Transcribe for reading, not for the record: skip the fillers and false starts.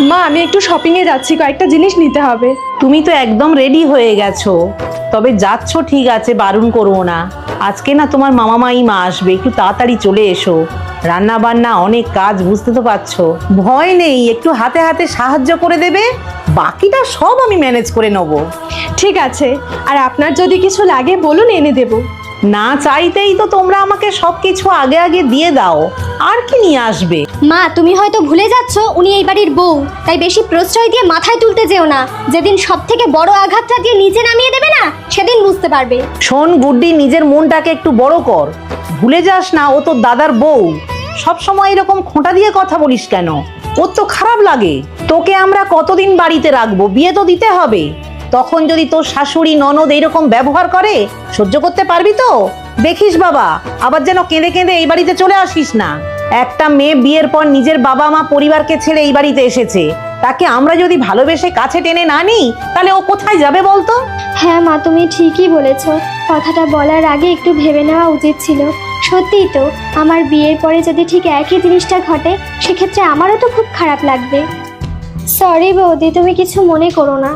মা, আমি একটু শপিংয়ে যাচ্ছি, কয়েকটা জিনিস নিতে হবে। তুমি তো একদম রেডি হয়ে গেছো, তবে যাচ্ছ ঠিক আছে, বারণ করবো না। আজকে না তোমার মামা মাইমা আসবে, একটু তাড়াতাড়ি চলে এসো। রান্না বান্না অনেক কাজ, বুঝতে তো পারছো। ভয় নেই, একটু হাতে হাতে সাহায্য করে দেবে, বাকিটা সব আমি ম্যানেজ করে নেবো। ঠিক আছে, আর আপনার যদি কিছু লাগে বলুন, এনে দেব। না চাইতেই তো তোমরা আমাকে সবকিছু আগে আগে দিয়ে দাও, আর কি নিয়ে আসবে? মা, তুমি হয়তো ভুলে যাচ্ছ উনি এই বাড়ির বউ, তাই বেশি প্রশ্রয় দিয়ে মাথায় তুলতে যেও না। যেদিন সব থেকে বড় আঘাতটা দিয়ে নিচে নামিয়ে দেবে না, সেদিন বুঝতে পারবে। শোন গুড্ডি, নিজের মনটাকে একটু বড় কর, ভুলে যাস না ও তোর দাদার বউ। সব সময় এরকম খোঁটা দিয়ে কথা বলিস কেন? ওর তো খারাপ লাগে। তোকে আমরা কতদিন বাড়িতে রাখবো, বিয়ে তো দিতে হবে। তখন যদি তোর শাশুড়ি ননদ এইরকম ব্যবহার করে, সহ্য করতে পারবি তো? দেখিস বাবা, আবার যেন কেঁদে কেঁদে এই বাড়িতে চলে আসিস না। একটা মেয়ে বিয়ের পর নিজের বাবা মা পরিবারকে ছেড়ে এই বাড়িতে এসেছে, তাকে আমরা যদি ভালোবেসে কাছে টেনে না নিই, তাহলে ও কোথায় যাবে বলতো? হ্যাঁ মা, তুমি ঠিকই বলেছ। কথাটা বলার আগে একটু ভেবে নেওয়া উচিত ছিল। সত্যিই তো, আমার বিয়ের পরে যদি ঠিক একই জিনিসটা ঘটে, সেক্ষেত্রে আমারও তো খুব খারাপ লাগবে। সরি বৌদি, তুমি কিছু মনে করো না।